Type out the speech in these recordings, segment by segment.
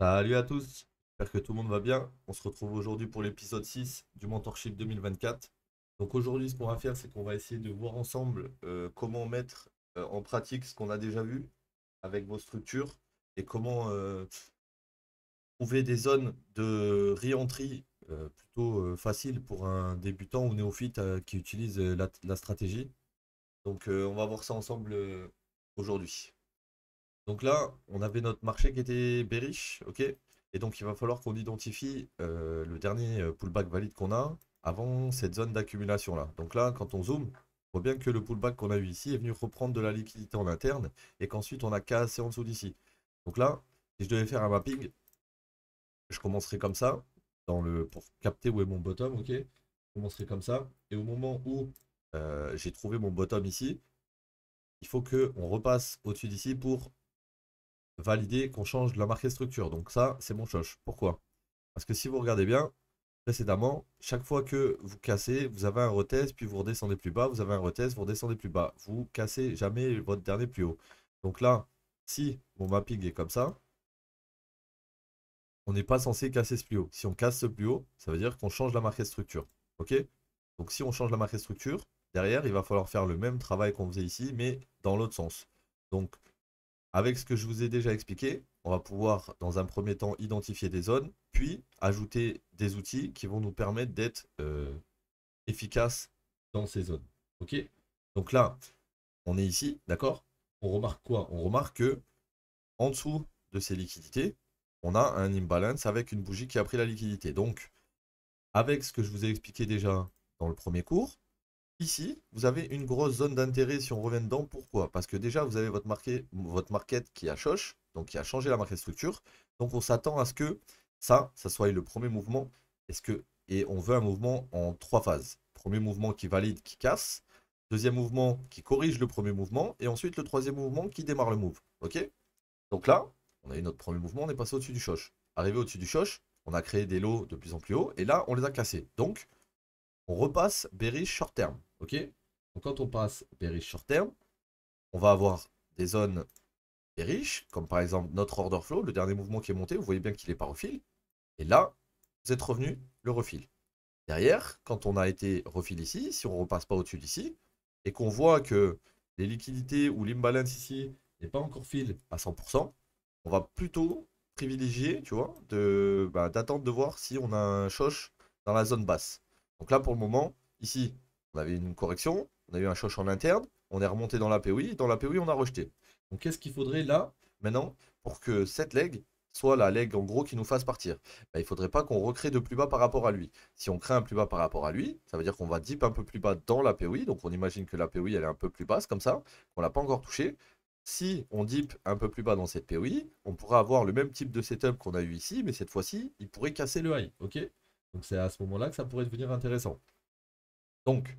Salut à tous, j'espère que tout le monde va bien. On se retrouve aujourd'hui pour l'épisode 6 du Mentorship 2024. Donc aujourd'hui, ce qu'on va faire, c'est qu'on va essayer de voir ensemble comment mettre en pratique ce qu'on a déjà vu avec vos structures et comment trouver des zones de re-entry plutôt faciles pour un débutant ou néophyte qui utilise la stratégie. Donc on va voir ça ensemble aujourd'hui. Donc là, on avait notre marché qui était bearish, ok? Et donc il va falloir qu'on identifie le dernier pullback valide qu'on a avant cette zone d'accumulation là. Donc là, quand on zoome, on voit bien que le pullback qu'on a eu ici est venu reprendre de la liquidité en interne et qu'ensuite on a cassé en dessous d'ici. Donc là, si je devais faire un mapping, je commencerai comme ça, pour capter où est mon bottom, ok? Je commencerai comme ça. Et au moment où j'ai trouvé mon bottom ici, il faut qu'on repasse au-dessus d'ici pour valider qu'on change de la marquée structure. Donc ça, c'est mon choche. Pourquoi? Parce que si vous regardez bien, précédemment, chaque fois que vous cassez, vous avez un retest, puis vous redescendez plus bas, vous avez un retest, vous redescendez plus bas. Vous cassez jamais votre dernier plus haut. Donc là, si mon mapping est comme ça, on n'est pas censé casser ce plus haut. Si on casse ce plus haut, ça veut dire qu'on change la marquée structure. Ok? Donc si on change la marquée structure, derrière, il va falloir faire le même travail qu'on faisait ici, mais dans l'autre sens. Donc avec ce que je vous ai déjà expliqué, on va pouvoir dans un premier temps identifier des zones, puis ajouter des outils qui vont nous permettre d'être efficaces dans ces zones. Ok? Donc là, on est ici, d'accord? On remarque quoi? On remarque que en dessous de ces liquidités, on a un imbalance avec une bougie qui a pris la liquidité. Donc, avec ce que je vous ai expliqué déjà dans le premier cours, ici, vous avez une grosse zone d'intérêt si on revient dedans. Pourquoi? Parce que déjà, vous avez votre market qui a choche, donc qui a changé la market structure. Donc on s'attend à ce que ça soit le premier mouvement. Et on veut un mouvement en trois phases. Premier mouvement qui valide, qui casse. Deuxième mouvement qui corrige le premier mouvement. Et ensuite le troisième mouvement qui démarre le move. Ok? Donc là, on a eu notre premier mouvement, on est passé au-dessus du choche. Arrivé au-dessus du choche, on a créé des lots de plus en plus haut. Et là, on les a cassés. Donc, on repasse bearish short term. Ok? Donc quand on passe bearish short term, on va avoir des zones bearish, comme par exemple notre order flow, le dernier mouvement qui est monté, vous voyez bien qu'il n'est pas refil. Et là, vous êtes revenu le refil. Derrière, quand on a été refil ici, si on ne repasse pas au-dessus d'ici, et qu'on voit que les liquidités ou l'imbalance ici n'est pas encore fil à 100%, on va plutôt privilégier, tu vois, d'attendre de voir si on a un shosh dans la zone basse. Donc là, pour le moment, ici, on avait une correction, on a eu un shosh en interne, on est remonté dans la l'API, dans la l'API, on a rejeté. Donc qu'est-ce qu'il faudrait là, maintenant, pour que cette leg soit la leg en gros qui nous fasse partir? Il ne faudrait pas qu'on recrée de plus bas par rapport à lui. Si on crée un plus bas par rapport à lui, ça veut dire qu'on va dip un peu plus bas dans la l'API, donc on imagine que la l'API elle est un peu plus basse comme ça, qu'on l'a pas encore touchée. Si on dip un peu plus bas dans cette POI, on pourra avoir le même type de setup qu'on a eu ici, mais cette fois-ci, il pourrait casser le high. Ok? Donc c'est à ce moment-là que ça pourrait devenir intéressant. Donc,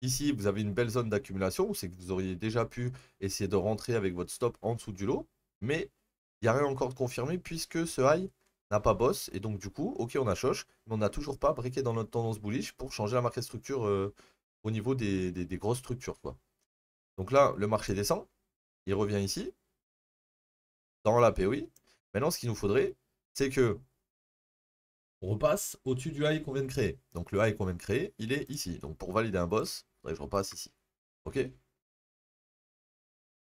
ici, vous avez une belle zone d'accumulation, c'est que vous auriez déjà pu essayer de rentrer avec votre stop en dessous du lot, mais il n'y a rien encore de confirmé puisque ce high n'a pas boss, et donc du coup, ok, on a choche, mais on n'a toujours pas briqué dans notre tendance bullish pour changer la market structure au niveau des grosses structures, quoi. Donc là, le marché descend, il revient ici, dans la POI. Maintenant, ce qu'il nous faudrait, c'est que on repasse au-dessus du high qu'on vient de créer. Donc le high qu'on vient de créer, il est ici. Donc pour valider un boss, il faudrait que je repasse ici. Ok?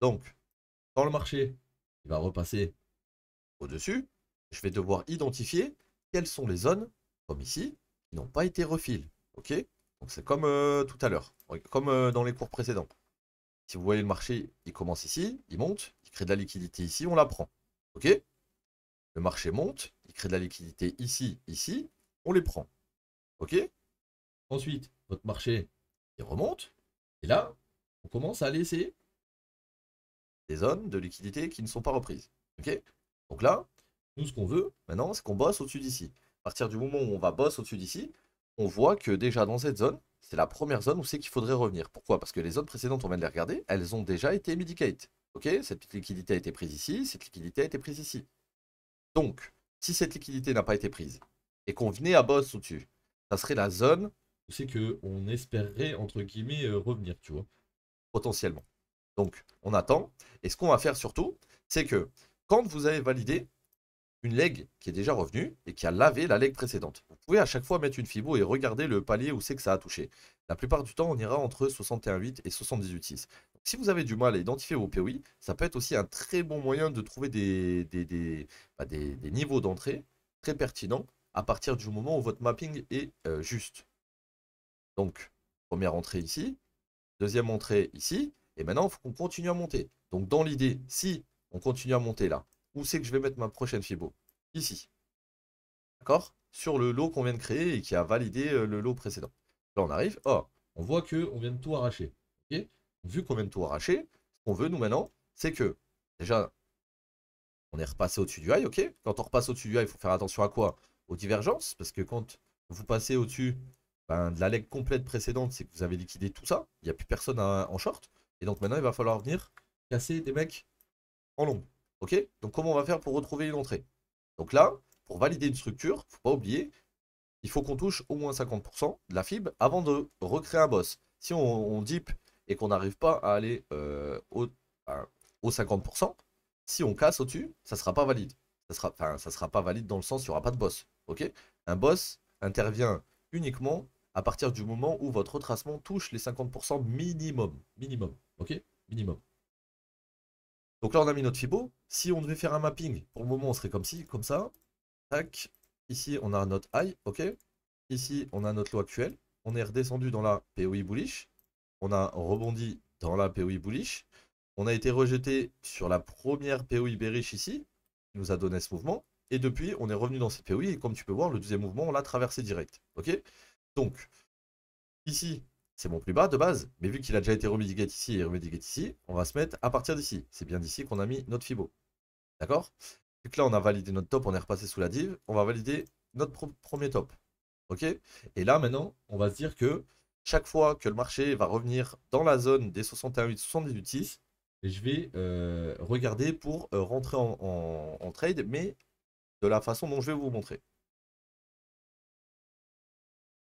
Donc, dans le marché, il va repasser au-dessus. Je vais devoir identifier quelles sont les zones, comme ici, qui n'ont pas été refill. Ok? Donc c'est comme tout à l'heure, comme dans les cours précédents. Si vous voyez le marché, il commence ici, il monte, il crée de la liquidité ici, on la prend. Ok? Le marché monte, il crée de la liquidité ici, ici, on les prend. Ok? Ensuite, votre marché, il remonte. Et là, on commence à laisser des zones de liquidité qui ne sont pas reprises. Ok? Donc là, nous, ce qu'on veut maintenant, c'est qu'on bosse au-dessus d'ici. À partir du moment où on va bosse au-dessus d'ici, on voit que déjà dans cette zone, c'est la première zone où c'est qu'il faudrait revenir. Pourquoi? Parce que les zones précédentes, on vient de les regarder, elles ont déjà été mitigate. Ok? Cette liquidité a été prise ici, cette liquidité a été prise ici. Donc, si cette liquidité n'a pas été prise et qu'on venait à boss au-dessus, ça serait la zone où c'est qu'on espérerait, entre guillemets, revenir, tu vois, potentiellement. Donc, on attend. Et ce qu'on va faire surtout, c'est que quand vous avez validé une leg qui est déjà revenue et qui a lavé la leg précédente. Vous pouvez à chaque fois mettre une fibo et regarder le palier où c'est que ça a touché. La plupart du temps, on ira entre 61,8 et 78,6. Si vous avez du mal à identifier vos POI, ça peut être aussi un très bon moyen de trouver des niveaux d'entrée très pertinents à partir du moment où votre mapping est juste. Donc, première entrée ici, deuxième entrée ici, et maintenant, il faut qu'on continue à monter. Donc, dans l'idée, si on continue à monter là, où c'est que je vais mettre ma prochaine fibo? Ici. D'accord? Sur le lot qu'on vient de créer et qui a validé le lot précédent. Là, on arrive. Oh, on voit qu'on vient de tout arracher. Ok. Vu qu'on vient de tout arracher, ce qu'on veut, nous, maintenant, c'est que, déjà, on est repassé au-dessus du high, ok? Quand on repasse au-dessus du high, il faut faire attention à quoi? Aux divergences, parce que quand vous passez au-dessus de la leg complète précédente, c'est que vous avez liquidé tout ça. Il n'y a plus personne en short. Et donc maintenant, il va falloir venir casser des mecs en long. Ok? Donc comment on va faire pour retrouver une entrée? Donc là, pour valider une structure, faut pas oublier, il faut qu'on touche au moins 50% de la FIB avant de recréer un boss. Si on dip et qu'on n'arrive pas à aller au 50%, si on casse au-dessus, ça ne sera pas valide. Ça sera pas valide dans le sens, il n'y aura pas de boss. Ok? Un boss intervient uniquement à partir du moment où votre retracement touche les 50% minimum. Minimum. Ok? Minimum. Donc là, on a mis notre Fibo. Si on devait faire un mapping, pour le moment, on serait comme ci, comme ça. Tac. Ici, on a notre high, ok. Ici, on a notre lot actuel. On est redescendu dans la POI bullish. On a rebondi dans la POI bullish. On a été rejeté sur la première POI bearish ici, qui nous a donné ce mouvement. Et depuis, on est revenu dans cette POI. Et comme tu peux voir, le deuxième mouvement, on l'a traversé direct. Ok. Donc, ici, c'est mon plus bas de base. Mais vu qu'il a déjà été remitigate ici et remitigate ici, on va se mettre à partir d'ici. C'est bien d'ici qu'on a mis notre Fibo. D'accord? Vu que là, on a validé notre top, on est repassé sous la div. On va valider notre premier top. Ok? Et là, maintenant, on va se dire que chaque fois que le marché va revenir dans la zone des 61,8, 78,6, je vais regarder pour rentrer en trade, mais de la façon dont je vais vous montrer.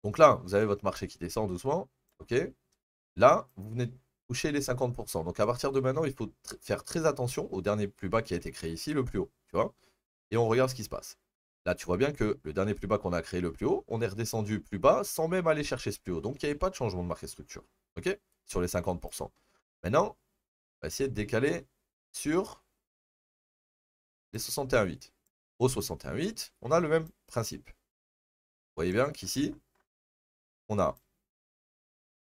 Donc là, vous avez votre marché qui descend doucement. Ok? Là, vous venez de toucher les 50%. Donc à partir de maintenant, il faut faire très attention au dernier plus bas qui a été créé ici, le plus haut. Tu vois? Et on regarde ce qui se passe. Là, tu vois bien que le dernier plus bas qu'on a créé le plus haut, on est redescendu plus bas sans même aller chercher ce plus haut. Donc, il n'y avait pas de changement de market structure. OK? Sur les 50%. Maintenant, on va essayer de décaler sur les 61,8. Au 61,8, on a le même principe. Vous voyez bien qu'ici, on a,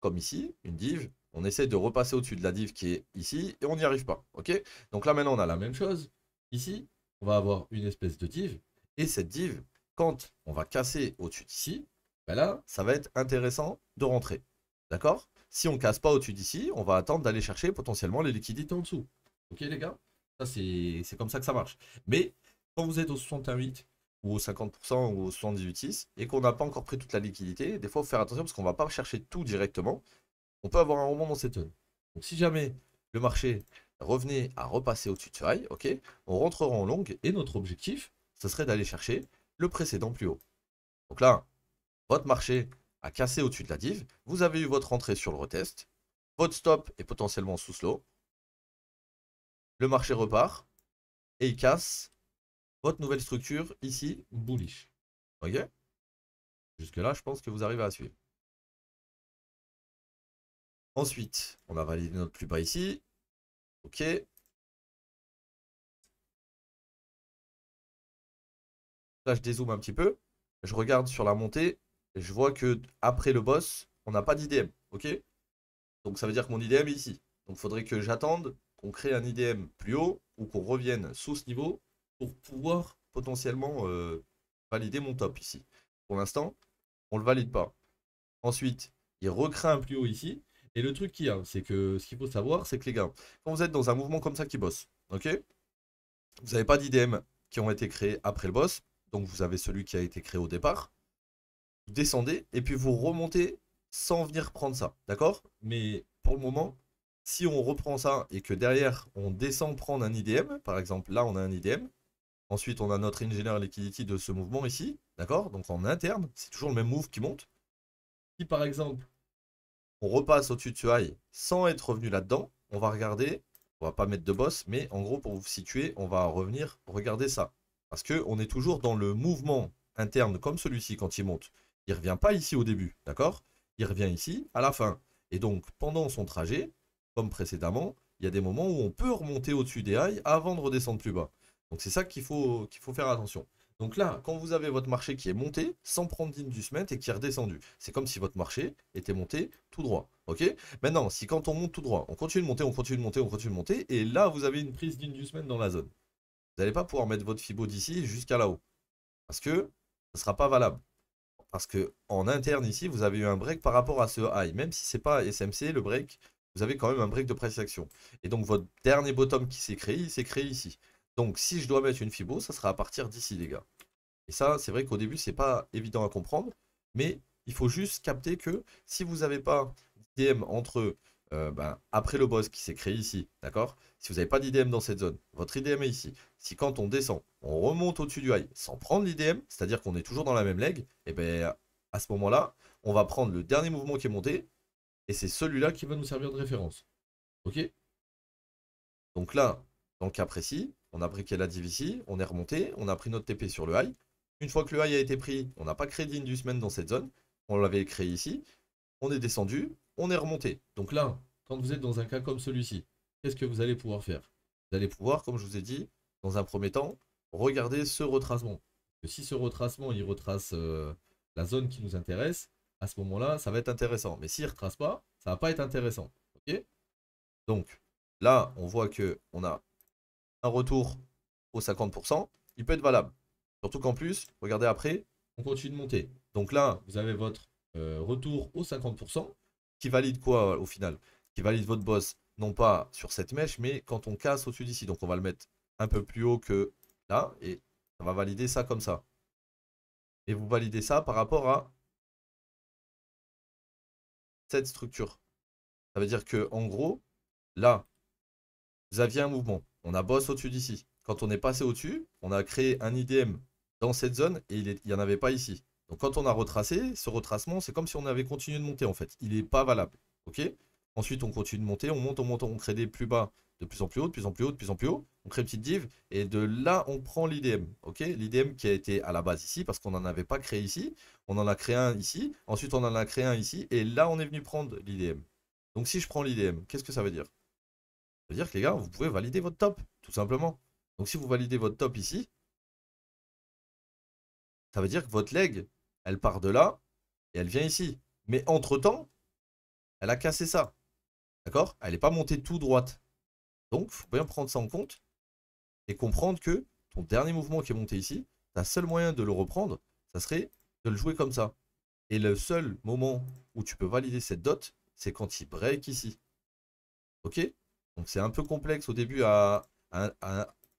comme ici, une div. On essaie de repasser au-dessus de la div qui est ici et on n'y arrive pas. OK? Donc là, maintenant, on a la même chose. Ici, on va avoir une espèce de div. Et cette div, quand on va casser au-dessus d'ici, ben là, ça va être intéressant de rentrer. D'accord? Si on ne casse pas au-dessus d'ici, on va attendre d'aller chercher potentiellement les liquidités en dessous. Ok les gars? Ça c'est comme ça que ça marche. Mais quand vous êtes au 61,8 ou au 50% ou au 78,6 et qu'on n'a pas encore pris toute la liquidité, des fois il faut faire attention parce qu'on ne va pas chercher tout directement. On peut avoir un rebond dans cette zone. Donc si jamais le marché revenait à repasser au-dessus de ce high, ok, on rentrera en longue et notre objectif, ce serait d'aller chercher le précédent plus haut. Donc là, votre marché a cassé au-dessus de la div, vous avez eu votre entrée sur le retest, votre stop est potentiellement sous slow, le marché repart et il casse votre nouvelle structure ici, bullish. Ok? Jusque-là, je pense que vous arrivez à suivre. Ensuite, on a validé notre plus bas ici. Ok. Là, je dézoome un petit peu. Je regarde sur la montée. Et je vois que après le boss, on n'a pas d'IDM. Ok? Donc ça veut dire que mon IDM est ici. Donc il faudrait que j'attende qu'on crée un IDM plus haut ou qu'on revienne sous ce niveau pour pouvoir potentiellement valider mon top ici. Pour l'instant, on ne le valide pas. Ensuite, il recrée un plus haut ici. Et le truc qu'il y a, c'est que ce qu'il faut savoir, c'est que les gars, quand vous êtes dans un mouvement comme ça qui bosse, ok? Vous n'avez pas d'IDM qui ont été créés après le boss. Donc vous avez celui qui a été créé au départ. Vous descendez et puis vous remontez sans venir prendre ça. D'accord? Mais pour le moment, si on reprend ça et que derrière on descend prendre un IDM, par exemple là on a un IDM, ensuite on a notre engineer liquidity de ce mouvement ici, d'accord? Donc en interne, c'est toujours le même move qui monte. Si par exemple on repasse au-dessus de ce high sans être revenu là-dedans, on va regarder, on va pas mettre de boss, mais en gros pour vous situer, on va revenir regarder ça. Parce qu'on est toujours dans le mouvement interne comme celui-ci quand il monte. Il ne revient pas ici au début, d'accord? Il revient ici à la fin. Et donc, pendant son trajet, comme précédemment, il y a des moments où on peut remonter au-dessus des highs avant de redescendre plus bas. Donc, c'est ça qu'il faut faire attention. Donc là, quand vous avez votre marché qui est monté sans prendre d'inducement et qui est redescendu, c'est comme si votre marché était monté tout droit. Ok? Maintenant, si quand on monte tout droit, on continue de monter, on continue de monter, on continue de monter, et là, vous avez une prise d'inducement dans la zone. Vous n'allez pas pouvoir mettre votre Fibo d'ici jusqu'à là-haut. Parce que ça ne sera pas valable. Parce que en interne ici, vous avez eu un break par rapport à ce high. Même si ce n'est pas SMC, le break, vous avez quand même un break de price action. Et donc votre dernier bottom qui s'est créé, il s'est créé ici. Donc si je dois mettre une Fibo, ça sera à partir d'ici, les gars. Et ça, c'est vrai qu'au début, c'est pas évident à comprendre. Mais il faut juste capter que si vous n'avez pas d'IDM entre après le boss qui s'est créé ici, d'accord? Si vous n'avez pas d'IDM dans cette zone, votre IDM est ici. Si quand on descend, on remonte au-dessus du high sans prendre l'IDM, c'est-à-dire qu'on est toujours dans la même leg, et bien à ce moment-là, on va prendre le dernier mouvement qui est monté, et c'est celui-là qui va nous servir de référence. Ok? Donc là, dans le cas précis, on a briqué la div ici, on est remonté, on a pris notre TP sur le high. Une fois que le high a été pris, on n'a pas créé d'inducement dans cette zone, on l'avait créé ici, on est descendu, on est remonté. Donc là, quand vous êtes dans un cas comme celui-ci, qu'est-ce que vous allez pouvoir faire? Vous allez pouvoir, comme je vous ai dit, dans un premier temps, regarder ce retracement. Si ce retracement, il retrace la zone qui nous intéresse, à ce moment-là, ça va être intéressant. Mais s'il ne retrace pas, ça ne va pas être intéressant. Ok? Donc, là, on voit qu'on a un retour au 50%. Il peut être valable. Surtout qu'en plus, regardez après, on continue de monter. Donc là, vous avez votre retour au 50%, qui valide quoi au final? Qui valide votre boss, non pas sur cette mèche, mais quand on casse au-dessus d'ici. Donc on va le mettre un peu plus haut que là, et ça va valider ça comme ça. Et vous validez ça par rapport à cette structure. Ça veut dire que en gros, là, vous aviez un mouvement. On a boss au-dessus d'ici. Quand on est passé au-dessus, on a créé un IDM dans cette zone et il n'y en avait pas ici. Donc quand on a retracé, ce retracement, c'est comme si on avait continué de monter en fait. Il n'est pas valable. Ok? Ensuite, on continue de monter, on monte, on monte, on crée des plus bas de plus en plus haut, de plus en plus haut, de plus en plus haut. On crée une petite div et de là, on prend l'IDM. Ok? L'IDM qui a été à la base ici parce qu'on n'en avait pas créé ici. On en a créé un ici. Ensuite, on en a créé un ici. Et là, on est venu prendre l'IDM. Donc si je prends l'IDM, qu'est-ce que ça veut dire? Ça veut dire que les gars, vous pouvez valider votre top, tout simplement. Donc si vous validez votre top ici, ça veut dire que votre leg, elle part de là et elle vient ici. Mais entre-temps, elle a cassé ça. D'accord? Elle n'est pas montée tout droite. Donc, il faut bien prendre ça en compte et comprendre que ton dernier mouvement qui est monté ici, ta seul moyen de le reprendre, ça serait de le jouer comme ça. Et le seul moment où tu peux valider cette dot, c'est quand il break ici. Ok? Donc c'est un peu complexe au début à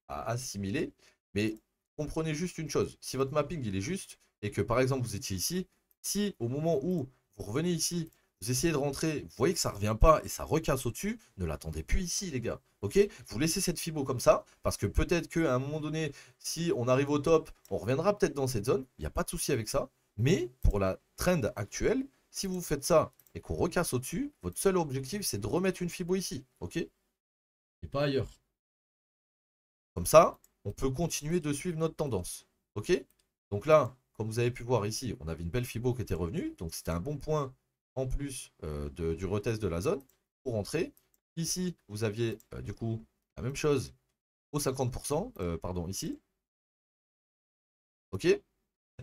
assimiler, mais comprenez juste une chose. Si votre mapping il est juste, et que par exemple vous étiez ici, si au moment où vous revenez ici, vous essayez de rentrer, vous voyez que ça ne revient pas et ça recasse au-dessus, ne l'attendez plus ici les gars. Ok? Vous laissez cette fibo comme ça, parce que peut-être qu'à un moment donné, si on arrive au top, on reviendra peut-être dans cette zone, il n'y a pas de souci avec ça. Mais pour la trend actuelle, si vous faites ça et qu'on recasse au-dessus, votre seul objectif, c'est de remettre une fibo ici, ok? Et pas ailleurs. Comme ça, on peut continuer de suivre notre tendance, ok? Donc là, comme vous avez pu voir ici, on avait une belle fibo qui était revenue, donc c'était un bon point en plus du retest de la zone pour entrer. Ici, vous aviez du coup la même chose au 50%, pardon, ici, ok?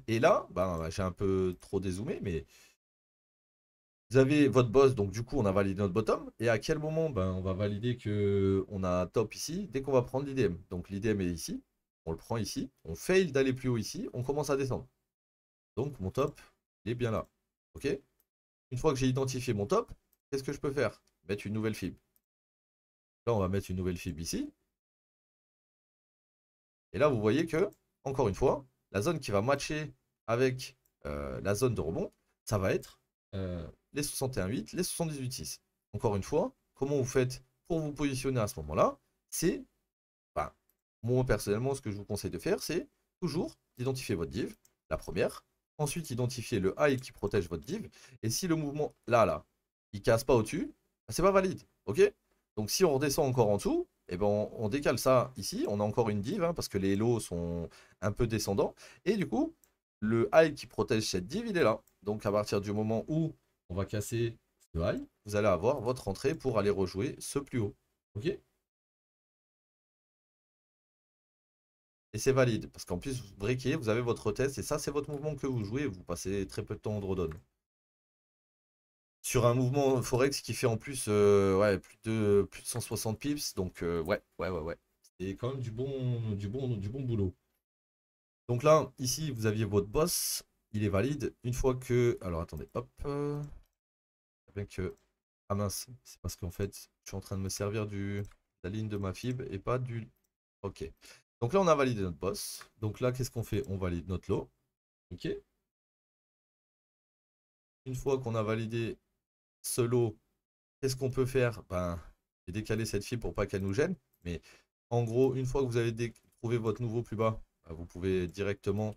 Et là, ben, j'ai un peu trop dézoomé, mais vous avez votre boss, donc du coup, on a validé notre bottom. Et à quel moment ben, on va valider qu'on a un top ici dès qu'on va prendre l'IDM. Donc l'IDM est ici, on le prend ici, on fail d'aller plus haut ici, on commence à descendre. Donc mon top, il est bien là. Ok? Une fois que j'ai identifié mon top, qu'est-ce que je peux faire? Mettre une nouvelle fib. Là, on va mettre une nouvelle fib ici. Et là, vous voyez que, encore une fois, la zone qui va matcher avec la zone de rebond, ça va être les 61,8, les 78,6. Encore une fois, comment vous faites pour vous positionner à ce moment-là? C'est, bah, moi personnellement, ce que je vous conseille de faire, c'est toujours d'identifier votre div, la première. Ensuite, identifier le high qui protège votre div. Et si le mouvement, là, il casse pas au-dessus, bah, c'est pas valide. Ok? Donc si on redescend encore en dessous, et ben on décale ça ici. On a encore une div, hein, parce que les hellos sont un peu descendants. Et du coup, le high qui protège cette div, il est là. Donc à partir du moment où on va casser ce high, vous allez avoir votre entrée pour aller rejouer ce plus haut. Ok? Et c'est valide, parce qu'en plus, vous breakez, vous avez votre test, et ça, c'est votre mouvement que vous jouez, vous passez très peu de temps en drawdown. Sur un mouvement Forex qui fait en plus ouais, plus de 160 pips, donc ouais. C'est quand même du bon boulot. Donc là, ici, vous aviez votre boss, il est valide. Une fois que... Alors attendez, hop. Avec... Ah mince, c'est parce qu'en fait, je suis en train de me servir de la ligne de ma fib et pas du... Ok. Donc là, on a validé notre boss. Donc là, qu'est-ce qu'on fait? On valide notre lot. Ok. Une fois qu'on a validé ce lot, qu'est-ce qu'on peut faire? Ben, j'ai décalé cette fille pour pas qu'elle nous gêne. Mais en gros, une fois que vous avez trouvé votre nouveau plus bas, ben, vous pouvez directement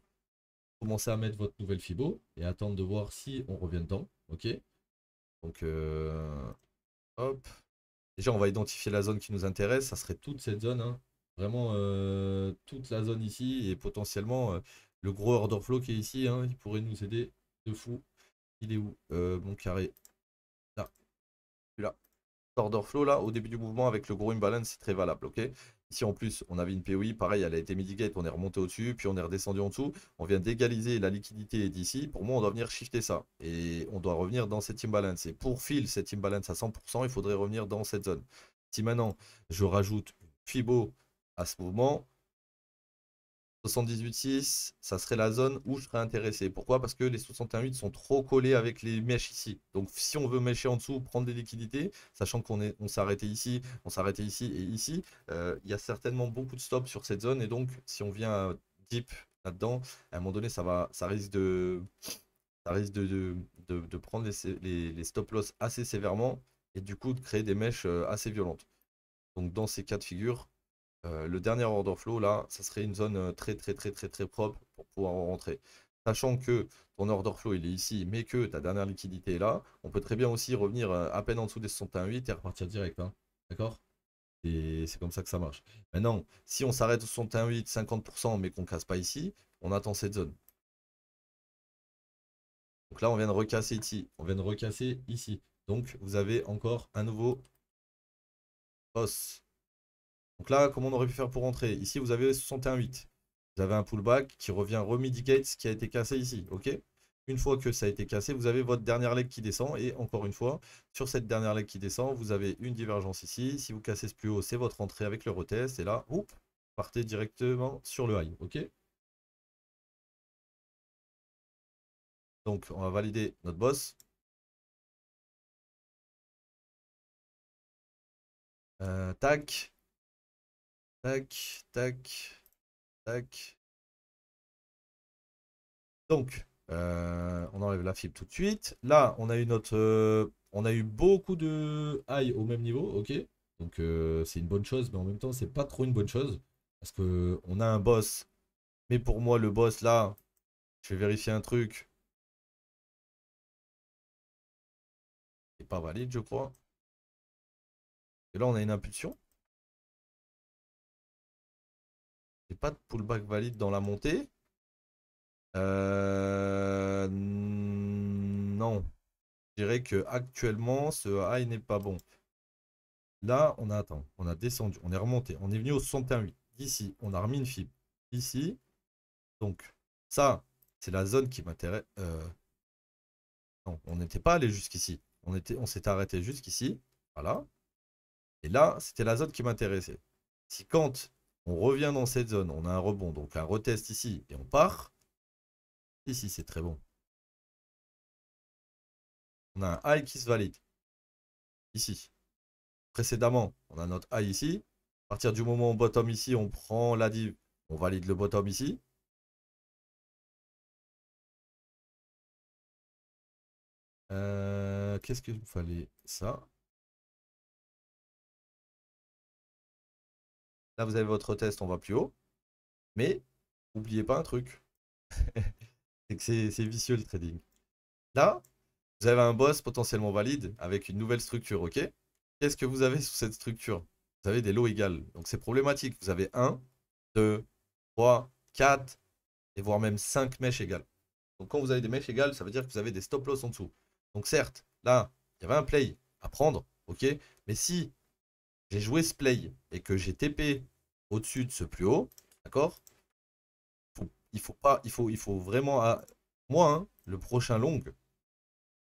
commencer à mettre votre nouvelle fibo et attendre de voir si on revient dedans. Ok? Donc, hop. Déjà, on va identifier la zone qui nous intéresse. Ça serait toute cette zone, hein. Vraiment toute la zone ici. Et potentiellement, le gros order flow qui est ici, hein, il pourrait nous aider de fou. Il est où? Mon carré. Là. Celui-là. Order flow là au début du mouvement avec le gros imbalance, c'est très valable. Ok, ici en plus on avait une POI, pareil, elle a été mitigate, on est remonté au-dessus, puis on est redescendu en dessous, on vient d'égaliser la liquidité d'ici. Pour moi, on doit venir shifter ça et on doit revenir dans cet imbalance. Et pour fill cet imbalance à 100%, il faudrait revenir dans cette zone. Si maintenant je rajoute une Fibo à ce mouvement, 78,6, ça serait la zone où je serais intéressé. Pourquoi? Parce que les 61,8 sont trop collés avec les mèches ici. Donc si on veut mècher en dessous, prendre des liquidités, sachant on s'est arrêté ici, on s'est arrêté ici et ici, il y a certainement beaucoup de stops sur cette zone. Et donc si on vient deep là-dedans, à un moment donné, ça risque de prendre les stop loss assez sévèrement et du coup de créer des mèches assez violentes. Donc dans ces cas de figure, le dernier order flow, là, ça serait une zone très propre pour pouvoir en rentrer. Sachant que ton order flow, il est ici, mais que ta dernière liquidité est là, on peut très bien aussi revenir à peine en dessous des 61,8 et repartir direct. Hein. D'accord? Et c'est comme ça que ça marche. Maintenant, si on s'arrête au 61,8, 50%, mais qu'on casse pas ici, on attend cette zone. Donc là, on vient de recasser ici. On vient de recasser ici. Donc, vous avez encore un nouveau boss. Donc là, comment on aurait pu faire pour rentrer? Ici, vous avez 61,8. Vous avez un pullback qui revient remitigate ce qui a été cassé ici. Ok? Une fois que ça a été cassé, vous avez votre dernière leg qui descend. Et encore une fois, sur cette dernière leg qui descend, vous avez une divergence ici. Si vous cassez ce plus haut, c'est votre entrée avec le retest. Et là, oup, partez directement sur le high. Ok? Donc, on va valider notre boss. Tac, tac, tac, tac. Donc, on enlève la fibre tout de suite. Là, on a eu beaucoup de high au même niveau, ok. Donc, c'est une bonne chose, mais en même temps, c'est pas trop une bonne chose. Parce que on a un boss. Mais pour moi, le boss, là, je vais vérifier un truc. C'est pas valide, je crois. Et là, on a une impulsion. C'est pas de pullback valide dans la montée. Non. Je dirais que actuellement, ce high n'est pas bon. Là, on a descendu, on est remonté, on est venu au 61,8. D'ici, on a remis une fibre. Ici, donc ça, c'est la zone qui m'intéresse. Non, on n'était pas allé jusqu'ici. On s'était arrêté jusqu'ici. Voilà. Et là, c'était la zone qui m'intéressait. Si quand on revient dans cette zone, on a un rebond, donc un retest ici, et on part, ici, c'est très bon. On a un high qui se valide. Ici. Précédemment, on a notre high ici. À partir du moment où on bottom ici, on prend la div, on valide le bottom ici. Qu'est-ce qu'il me fallait? Ça. Là, vous avez votre test, on va plus haut. Mais, n'oubliez pas un truc. C'est que c'est vicieux le trading. Là, vous avez un boss potentiellement valide avec une nouvelle structure, ok? Qu'est-ce que vous avez sous cette structure? vous avez des lots égales. Donc c'est problématique. Vous avez 1, 2, 3, 4 et voire même 5 mèches égales. Donc quand vous avez des mèches égales, ça veut dire que vous avez des stop loss en dessous. Donc certes, là, il y avait un play à prendre, ok. Mais si j'ai joué ce play et que j'ai TP au-dessus de ce plus haut, d'accord, il faut vraiment, moi, hein, le prochain long,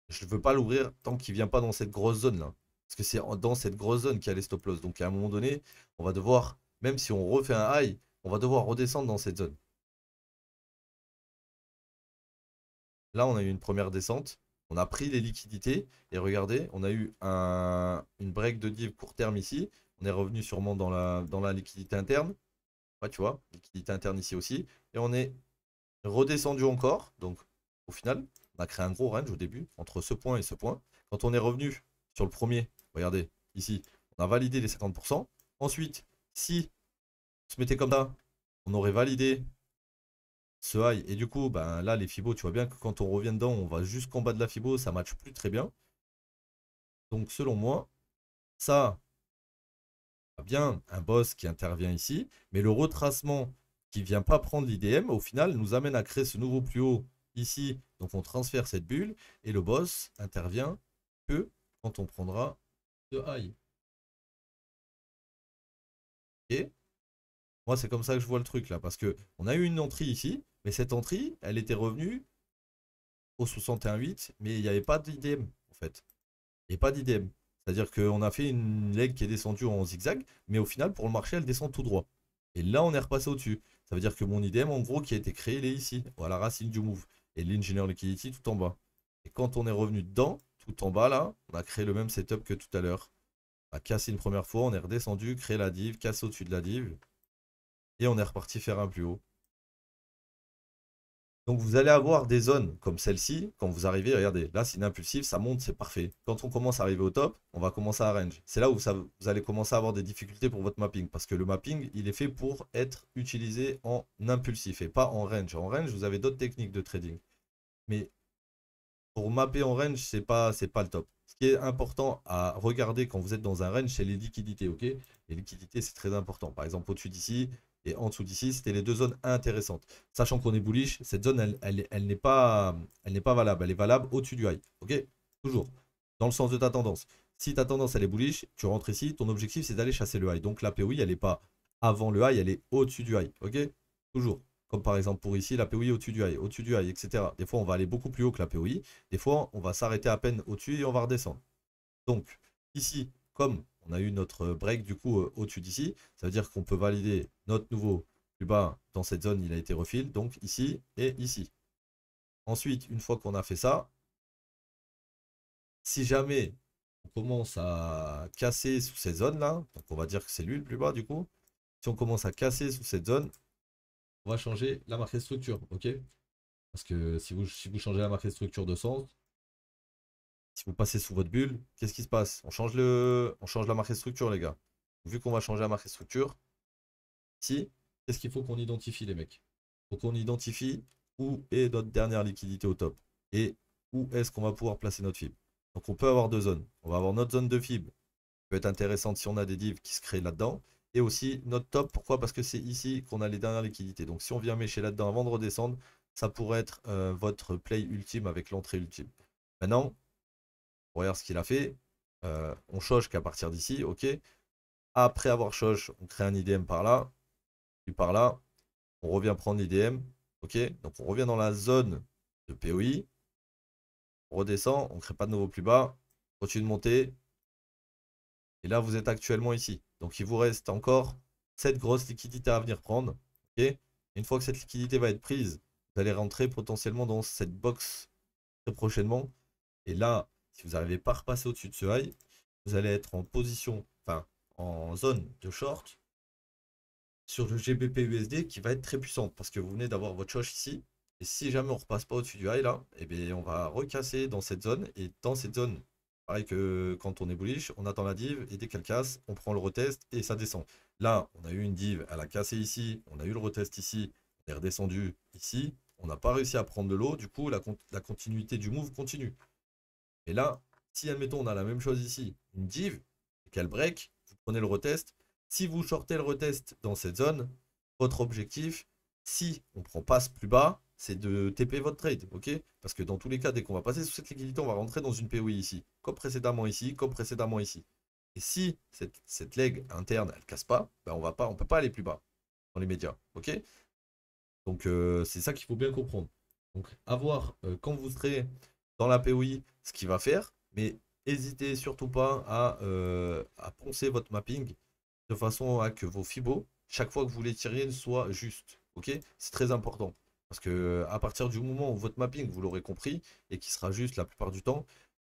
je ne veux pas l'ouvrir tant qu'il ne vient pas dans cette grosse zone là. Parce que c'est dans cette grosse zone qu'il y a les stop loss. Donc à un moment donné, on va devoir, même si on refait un high, on va devoir redescendre dans cette zone. Là, on a eu une première descente. On a pris les liquidités. Et regardez, on a eu une break de div court terme ici. On est revenu sûrement dans la liquidité interne. Ouais, tu vois, liquidité interne ici aussi. Et on est redescendu encore. Donc, au final, on a créé un gros range au début, entre ce point et ce point. Quand on est revenu sur le premier, regardez, ici, on a validé les 50%. Ensuite, si on se mettait comme ça, on aurait validé ce high. Et du coup, ben, là, les Fibos, tu vois bien que quand on revient dedans, on va jusqu'en bas de la Fibo, ça ne matche plus très bien. Donc, selon moi, ça a bien un boss qui intervient ici. Mais le retracement qui ne vient pas prendre l'IDM, au final, nous amène à créer ce nouveau plus haut ici. Donc, on transfère cette bulle. Et le boss intervient que quand on prendra ce high. Et moi, c'est comme ça que je vois le truc là. Parce qu'on a eu une entrée ici. Mais cette entrée, elle était revenue au 61,8. Mais il n'y avait pas d'IDM en fait. Et pas d'IDM. C'est-à-dire qu'on a fait une leg qui est descendue en zigzag, mais au final, pour le marché, elle descend tout droit. Et là, on est repassé au-dessus. Ça veut dire que mon IDM, en gros, qui a été créé, il est ici, à la racine du move. Et l'engineer liquidity tout en bas. Et quand on est revenu dedans, tout en bas, là, on a créé le même setup que tout à l'heure. On a cassé une première fois, on est redescendu, créé la div, cassé au-dessus de la div. Et on est reparti faire un plus haut. Donc vous allez avoir des zones comme celle-ci, quand vous arrivez, regardez, là c'est une impulsive, ça monte, c'est parfait. Quand on commence à arriver au top, on va commencer à range. C'est là où vous allez commencer à avoir des difficultés pour votre mapping, parce que le mapping, il est fait pour être utilisé en impulsif et pas en range. En range, vous avez d'autres techniques de trading. Mais pour mapper en range, c'est pas le top. Ce qui est important à regarder quand vous êtes dans un range, c'est les liquidités, ok? Les liquidités, c'est très important. Par exemple, au-dessus d'ici et en dessous d'ici, c'était les deux zones intéressantes. Sachant qu'on est bullish, cette zone, elle n'est pas valable. Elle est valable au-dessus du high, ok? Toujours. Dans le sens de ta tendance. Si ta tendance, elle est bullish, tu rentres ici, ton objectif, c'est d'aller chasser le high. Donc la POI, elle n'est pas avant le high, elle est au-dessus du high, ok? Toujours. Comme par exemple pour ici, la POI au-dessus du high, etc. Des fois, on va aller beaucoup plus haut que la POI. Des fois, on va s'arrêter à peine au-dessus et on va redescendre. Donc, ici, comme on a eu notre break du coup au-dessus d'ici, ça veut dire qu'on peut valider notre nouveau plus bas dans cette zone, il a été refill, donc ici et ici. Ensuite, une fois qu'on a fait ça, si jamais on commence à casser sous cette zone-là, donc on va dire que c'est lui le plus bas du coup, si on commence à casser sous cette zone, on va changer la marquée structure, ok? Parce que si vous changez la marquée structure de sens, si vous passez sous votre bulle, qu'est-ce qui se passe? On change la marquée structure, les gars. Vu qu'on va changer la marquée structure, ici, qu'est-ce qu'il faut qu'on identifie, les mecs? Il faut qu'on identifie où est notre dernière liquidité au top et où est-ce qu'on va pouvoir placer notre fibre. Donc on peut avoir deux zones. On va avoir notre zone de fibre, qui peut être intéressante si on a des divs qui se créent là-dedans. Et aussi notre top, pourquoi? Parce que c'est ici qu'on a les dernières liquidités. Donc si on vient mécher là-dedans avant de redescendre, ça pourrait être votre play ultime avec l'entrée ultime. Maintenant, regarde ce qu'il a fait. On choge qu'à partir d'ici, ok. Après avoir choge, on crée un IDM par là, puis par là, on revient prendre l'IDM, ok. Donc on revient dans la zone de POI, on redescend, on ne crée pas de nouveau plus bas, continue de monter, et là vous êtes actuellement ici. Donc il vous reste encore cette grosse liquidité à venir prendre, ok. Une fois que cette liquidité va être prise, vous allez rentrer potentiellement dans cette box très prochainement, et là, si vous n'arrivez pas à repasser au-dessus de ce high, vous allez être en position, enfin en zone de short sur le GBP USD qui va être très puissante parce que vous venez d'avoir votre choche ici. Et si jamais on repasse pas au-dessus du high là, eh bien, on va recasser dans cette zone. Et dans cette zone, pareil que quand on est bullish, on attend la div et dès qu'elle casse, on prend le retest et ça descend. Là, on a eu une div, elle a cassé ici, on a eu le retest ici, on est redescendu ici. On n'a pas réussi à prendre de l'eau, du coup la continuité du move continue. Et là, si admettons on a la même chose ici, une div, et qu'elle break, vous prenez le retest, Si vous shortez le retest dans cette zone, votre objectif, si on ne prend pas ce plus bas, c'est de TP votre trade, ok? Parce que dans tous les cas, dès qu'on va passer sous cette liquidité, on va rentrer dans une POI ici, comme précédemment ici, comme précédemment ici. Et si cette leg interne, elle casse pas, ben on peut pas aller plus bas dans les médias, ok? Donc c'est ça qu'il faut bien comprendre. Donc à voir quand vous serez dans la POI ce qu'il va faire, mais n'hésitez surtout pas à poncer votre mapping de façon à que vos fibos, chaque fois que vous les tirez, soient justes. Ok? C'est très important. Parce que à partir du moment où votre mapping, vous l'aurez compris, et qui sera juste la plupart du temps,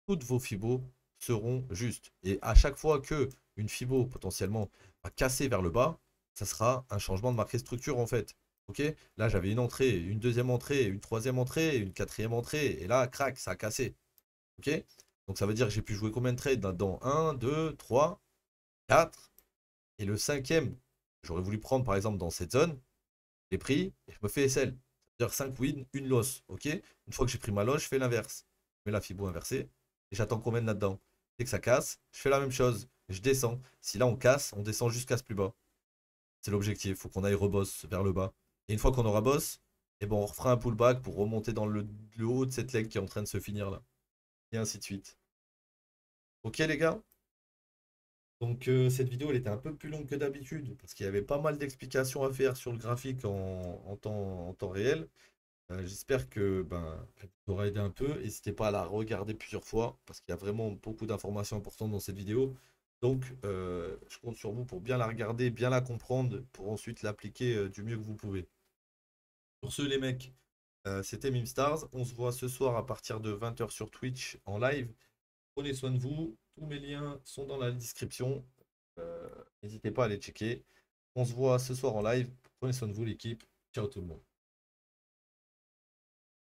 toutes vos fibos seront justes. Et à chaque fois que une fibo potentiellement va casser vers le bas, ça sera un changement de marqué structure en fait. Ok? Là, j'avais une entrée, une deuxième entrée, une troisième entrée, une quatrième entrée, et là, crac, ça a cassé. Ok? Donc ça veut dire que j'ai pu jouer combien de trades là-dedans? 1, 2, 3, 4. Et le cinquième, j'aurais voulu prendre par exemple dans cette zone, j'ai pris et je me fais SL. C'est-à-dire 5 wins, une loss. Ok? Une fois que j'ai pris ma loss, je fais l'inverse. Je mets la fibo inversée et j'attends qu'on mène là-dedans. Dès que ça casse, je fais la même chose. Je descends. Si là on casse, on descend jusqu'à ce plus bas. C'est l'objectif. Il faut qu'on aille reboss vers le bas. Et une fois qu'on aura boss, et bon, on refera un pullback pour remonter dans le haut de cette leg qui est en train de se finir là. Et ainsi de suite. Ok les gars? Donc cette vidéo elle était un peu plus longue que d'habitude parce qu'il y avait pas mal d'explications à faire sur le graphique en temps réel. J'espère que ben, elle vous aura aidé un peu. N'hésitez pas à la regarder plusieurs fois parce qu'il y a vraiment beaucoup d'informations importantes dans cette vidéo. Donc je compte sur vous pour bien la regarder, bien la comprendre, pour ensuite l'appliquer du mieux que vous pouvez. Pour ce les mecs, c'était Mimstars. On se voit ce soir à partir de 20 h sur Twitch en live. Prenez soin de vous. Tous mes liens sont dans la description. N'hésitez pas à les checker. On se voit ce soir en live. Prenez soin de vous, l'équipe. Ciao tout le monde.